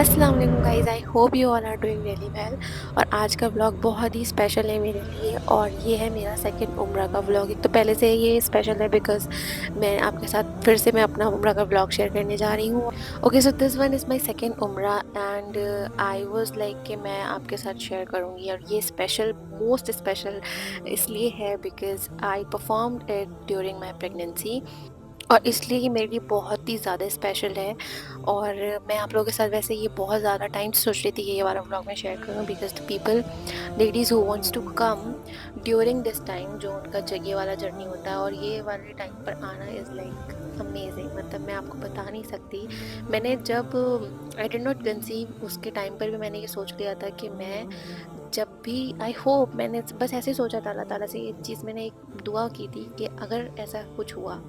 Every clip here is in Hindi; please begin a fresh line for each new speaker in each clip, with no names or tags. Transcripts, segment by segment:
अस्सलाम वालेकुम guys, I hope you all are doing really well. और आज का व्लॉग बहुत ही स्पेशल है मेरे लिए, और ये है मेरा सेकंड उम्रा का व्लॉग। एक तो पहले से ये स्पेशल है बिकॉज़ मैं आपके साथ फिर से मैं अपना उम्रा का व्लॉग शेयर करने जा रही हूँ। Okay, so this one is my second उम्रा एंड आई वाज लाइक कि मैं आपके साथ शेयर करूँगी। और ये स्पेशल, मोस्ट स्पेशल इसलिए है because I performed it during my pregnancy, और इसलिए ये मेरे लिए बहुत ही ज़्यादा स्पेशल है। और मैं आप लोगों के साथ वैसे ये बहुत ज़्यादा टाइम से सोच रही थी कि ये वाला व्लॉग मैं शेयर करूँ, because the people, ladies who wants to come during this time, जो उनका ये वाला जर्नी होता है और ये वाले टाइम पर आना इज़ लाइक अमेजिंग। मतलब मैं आपको बता नहीं सकती। मैंने जब आई डिड नॉट कंसीव उसके टाइम पर भी मैंने ये सोच लिया था कि मैं जब भी, आई होप, मैंने बस ऐसे ही सोचा था, अल्लाह ताला से ये चीज़ मैंने एक दुआ की थी कि अगर ऐसा कुछ हुआ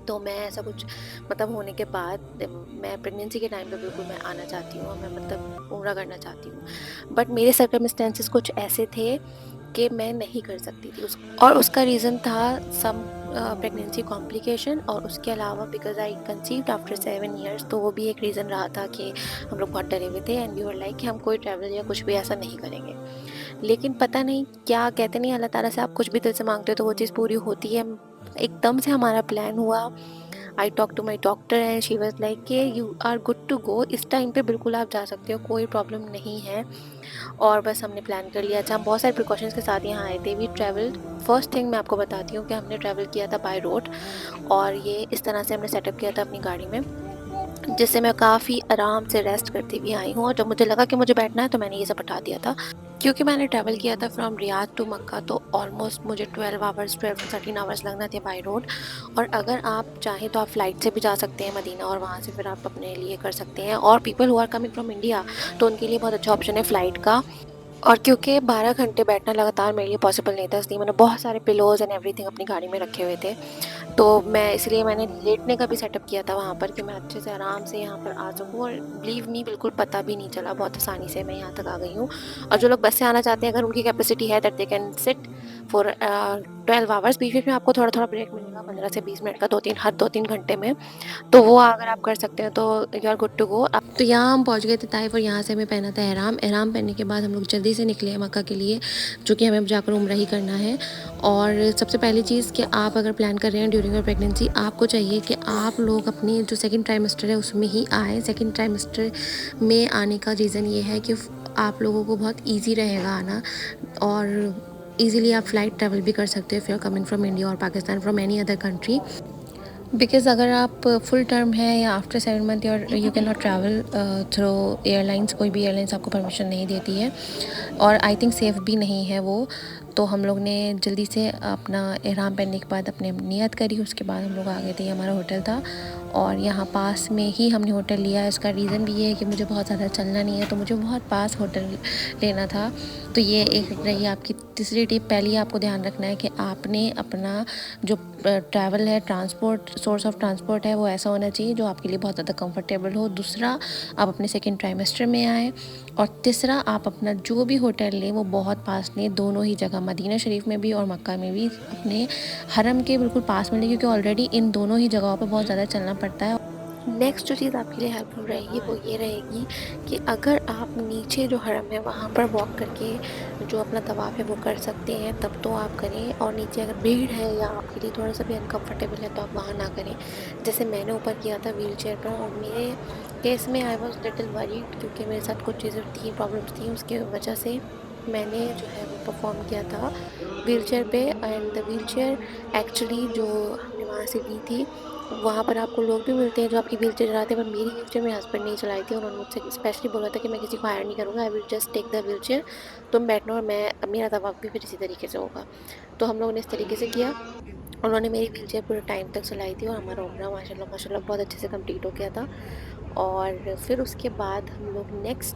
तो मैं ऐसा कुछ मतलब होने के बाद मैं प्रेगनेंसी के टाइम पे बिल्कुल मैं आना चाहती हूँ, और मैं मतलब उम्रा करना चाहती हूँ। बट मेरे सर्कमस्टेंसेस कुछ ऐसे थे कि मैं नहीं कर सकती थी और उसका रीज़न था सम प्रेगनेंसी कॉम्प्लिकेशन, और उसके अलावा because I conceived after 7 years, तो वो भी एक रीज़न रहा था कि हम लोग बहुत डरे हुए थे एंड वी वर लाइक कि हम कोई ट्रैवल या कुछ भी ऐसा नहीं करेंगे। लेकिन पता नहीं क्या कहते नहीं, अल्लाह ताला से आप कुछ भी दिल से मांगते हो तो वो चीज़ पूरी होती है। एकदम से हमारा प्लान हुआ। I talk to my doctor and she was like कि you are good to go, इस टाइम पे बिल्कुल आप जा सकते हो, कोई प्रॉब्लम नहीं है। और बस हमने प्लान कर लिया। अच्छा, हम बहुत सारे प्रिकॉशंस के साथ यहाँ आए थे। वी ट्रैवल्ड, फर्स्ट थिंग मैं आपको बताती हूँ कि हमने ट्रैवल किया था बाय रोड, और ये इस तरह से हमने सेटअप किया था अपनी गाड़ी में, जिससे मैं काफ़ी आराम से रेस्ट करती हुई आई हूँ। और जब मुझे लगा कि मुझे बैठना है तो मैंने ये सब हटा दिया था, क्योंकि मैंने ट्रैवल किया था फ्रॉम रियाद टू मक्का, तो ऑलमोस्ट मुझे 12 to 13 आवर्स लगना थे बाय रोड। और अगर आप चाहें तो आप फ़्लाइट से भी जा सकते हैं मदीना, और वहाँ से फिर आप अपने लिए कर सकते हैं। और people who are coming from India, तो उनके लिए बहुत अच्छा ऑप्शन है फ़्लाइट का। और क्योंकि 12 घंटे बैठना लगातार मेरे लिए पॉसिबल नहीं था, इसलिए मैंने बहुत सारे पिलोज़ एंड एवरीथिंग अपनी गाड़ी में रखे हुए थे। तो मैं इसलिए मैंने लेटने का भी सेटअप किया था वहाँ पर कि मैं अच्छे से आराम से यहाँ पर आ सकूँ। और बिलीव मी, बिल्कुल पता भी नहीं चला, बहुत आसानी से मैं यहाँ तक आ गई हूँ। और जो लोग बस से आना चाहते हैं, अगर उनकी कैपेसिटी है that they can sit for 12 hours, बीच बीच में आपको थोड़ा थोड़ा ब्रेक मिलेगा, 15 से 20 मिनट का, 2-3 घंटे में। तो वो अगर आप कर सकते हैं तो you are good to go. अब तो यहाँ हम पहुँच गए थे ताइफ, और यहाँ से हमें पहना था एहराम। एहराम पहनने के बाद हम लोग जल्दी से निकले मक्का के लिए, जो कि हमें जाकर उम्रा ही करना है। और सबसे पहली चीज़ कि आप अगर प्लान कर रहे हैं ड्यूरिंग योर प्रेगनेंसी, आपको चाहिए कि आप लोग अपनी जो सेकंड ट्राइमेस्टर है उसमें ही आए। सेकंड ट्राइमेस्टर में आने का रीज़न ये है कि आप लोगों को बहुत ईजी रहेगा आना, और ईज़िली आप फ़्लाइट ट्रैवल भी कर सकते हो if you are coming from India और Pakistan, from any other country. Because अगर आप फुल टर्म है या after 7 month you can not travel through airlines, कोई भी एयरलाइंस आपको परमिशन नहीं देती है, और आई थिंक सेफ़ भी नहीं है वो। तो हम लोग ने जल्दी से अपना एहराम पहनने के बाद अपने नियत करी, उसके बाद हम लोग आ गए थे। ये हमारा होटल था, और यहाँ पास में ही हमने होटल लिया। इसका रीज़न भी ये है कि मुझे बहुत ज़्यादा चलना नहीं है, तो मुझे बहुत पास होटल लेना था। तो ये एक रही आपकी तीसरी टिप। पहली आपको ध्यान रखना है कि आपने अपना जो ट्रैवल है, ट्रांसपोर्ट, सोर्स ऑफ ट्रांसपोर्ट है, वो ऐसा होना चाहिए जो आपके लिए बहुत ज़्यादा कंफर्टेबल हो। दूसरा, आप अपने सेकंड ट्राइमेस्टर में आएँ। और तीसरा, आप अपना जो भी होटल लें वो बहुत पास लें, दोनों ही जगह, मदीना शरीफ में भी और मक्का में भी, अपने हरम के बिल्कुल पास में लें, क्योंकि ऑलरेडी इन दोनों ही जगहों पर बहुत ज़्यादा चलना पड़ता है। नेक्स्ट जो चीज़ आपके लिए हेल्पफुल रहेगी वो ये रहेगी कि अगर आप नीचे जो हरम है वहाँ पर वॉक करके जो अपना तवाफ़ है वो कर सकते हैं, तब तो आप करें। और नीचे अगर भीड़ है या आपके लिए थोड़ा सा भी अनकम्फर्टेबल है तो आप वहाँ ना करें। जैसे मैंने ऊपर किया था व्हील चेयर पर, और मेरे केस में आई वॉज लिटिल वरीड, क्योंकि मेरे साथ कुछ चीज़ें थी, प्रॉब्लम्स थी, उसकी वजह से मैंने जो है वो परफॉर्म किया था व्हील चेयर पे। And the wheel chair actually जो हमने वहाँ से ली थी, वहाँ पर आपको लोग भी मिलते हैं जो आपकी व्हील चेयर चलाते हैं, पर मेरी व्हील चेयर मेरे हस्बैंड ने ही चलाई थी। उन्होंने मुझसे स्पेशली बोला था कि मैं किसी को हायर नहीं करूँगा, I will just take the wheelchair, तुम बैठना और मैं, मेरा तवाफ़ भी फिर इसी तरीके से होगा। तो हम लोगों ने इस तरीके से किया। उन्होंने मेरी व्हील चेयर पूरे टाइम तक चलाई थी, और हमारा उम्रा माशाल्लाह माशाल्लाह बहुत अच्छे से कंप्लीट हो गया था। और फिर उसके बाद हम लोग नेक्स्ट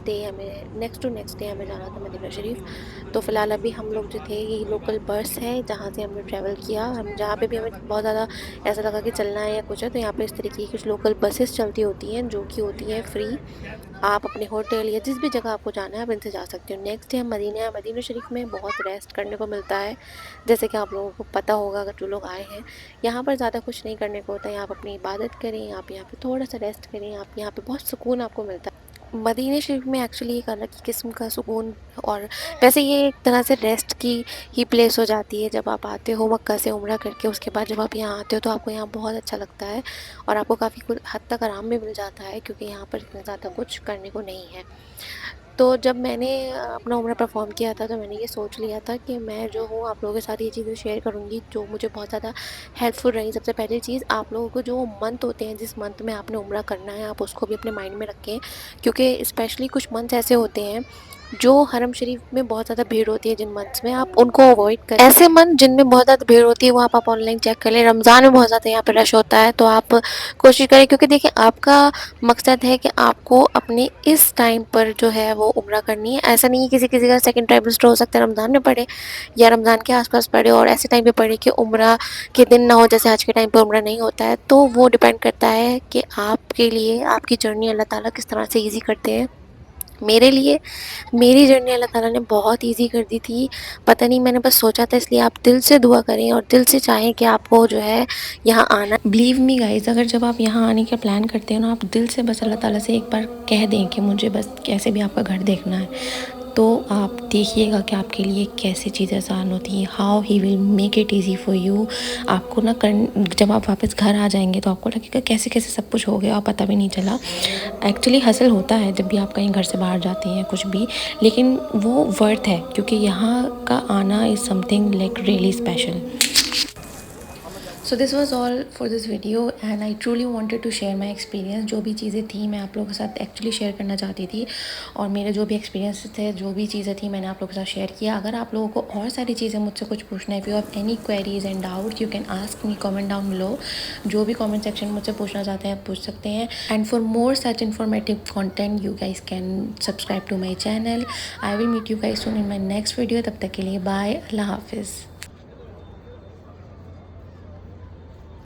टू नेक्स्ट डे हमें जाना था मदीना शरीफ। तो फ़िलहाल अभी हम लोग जो थे, यही लोकल बस है जहाँ से हमने ट्रैवल किया। हम जहाँ पे भी हमें बहुत ज़्यादा ऐसा लगा कि चलना है या कुछ है, तो यहाँ पे इस तरीके की कुछ लोकल बसेस चलती होती हैं जो कि होती हैं फ्री। आप अपने होटल या जिस भी जगह आपको जाना है आप इनसे जा सकते हो। नेक्स्ट डे हम मदीना शरीफ में बहुत रेस्ट करने को मिलता है। जैसे कि आप लोगों को पता होगा, अगर जो लोग आए हैं, यहाँ पर ज़्यादा कुछ नहीं करने को होता है। आप अपनी इबादत करें, आप यहाँ पे थोड़ा सा रेस्ट करें, आप यहाँ पे बहुत सुकून आपको मिलता है। मदीना शरीफ में एक्चुअली एक अलग ही किस्म का सुकून, और वैसे ये एक तरह से रेस्ट की ही प्लेस हो जाती है। जब आप आते हो मक्का से उम्रा करके, उसके बाद जब आप यहाँ आते हो तो आपको यहाँ बहुत अच्छा लगता है और आपको काफ़ी कुछ हद तक आराम भी मिल जाता है, क्योंकि यहाँ पर इतना ज़्यादा कुछ करने को नहीं है। तो जब मैंने अपना उम्रा परफ़ॉर्म किया था, तो मैंने ये सोच लिया था कि मैं जो हूँ आप लोगों के साथ ये चीज़ें शेयर करूँगी जो मुझे बहुत ज़्यादा हेल्पफुल रही। सबसे पहली चीज़, आप लोगों को जो मंथ होते हैं, जिस मंथ में आपने उम्रा करना है, आप उसको भी अपने माइंड में रखें, क्योंकि स्पेशली कुछ मंथ्स ऐसे होते हैं जो हरम शरीफ में बहुत ज़्यादा भीड़ होती है। जिन मंथ्स में, आप उनको अवॉइड करें। ऐसे मंथ जिनमें बहुत ज़्यादा भीड़ होती है वो आप ऑनलाइन चेक कर लें। रमज़ान में बहुत ज़्यादा यहाँ पे रश होता है, तो आप कोशिश करें, क्योंकि देखिए आपका मकसद है कि आपको अपने इस टाइम पर जो है वो उम्रा करनी है। ऐसा नहीं है, किसी किसी का सेकंड ट्राइमेस्टर हो सकता है रमज़ान में पड़े या रमज़ान के आसपास पड़े, और ऐसे टाइम पे पड़े कि उम्रा के दिन ना हो, जैसे आज के टाइम पे उम्रा नहीं होता है। तो वो डिपेंड करता है कि आपके लिए आपकी जर्नी अल्लाह ताला किस तरह से ईज़ी करते हैं। मेरे लिए मेरी जर्नी अल्लाह ताला ने बहुत ईज़ी कर दी थी। पता नहीं, मैंने बस सोचा था, इसलिए आप दिल से दुआ करें और दिल से चाहें कि आपको जो है यहाँ आना। बिलीव मी गाइज़, अगर जब आप यहाँ आने का प्लान करते हो ना, आप दिल से बस अल्लाह ताला से एक बार कह दें कि मुझे बस कैसे भी आपका घर देखना है, तो आप देखिएगा कि आपके लिए कैसी चीज़ें आसान होती हैं। How he will make it easy for you. आपको ना जब आप वापस घर आ जाएंगे तो आपको लगेगा कैसे कैसे सब कुछ हो गया और पता भी नहीं चला। एक्चुअली हसल होता है जब भी आप कहीं घर से बाहर जाते हैं कुछ भी, लेकिन वो वर्थ है, क्योंकि यहाँ का आना is something like really special. So this was all for this video and I truly wanted to share my experience. जो भी चीज़ें थी मैं आप लोगों के साथ एक्चुअली शेयर करना चाहती थी, और मेरे जो भी एक्सपीरियंस थे, जो भी चीज़ें थी, मैंने आप लोगों के साथ शेयर किया। अगर आप लोगों को और सारी चीज़ें मुझसे कुछ पूछना है, if you have any queries and doubt, you can ask me comment down below. जो भी कमेंट सेक्शन में मुझसे पूछना चाहते हैं आप पूछ सकते हैं। And for more such informative content you guys can subscribe to my channel. I will meet you guys soon in my next video. तब तक के लिए बाय, अल्लाह हाफिज़।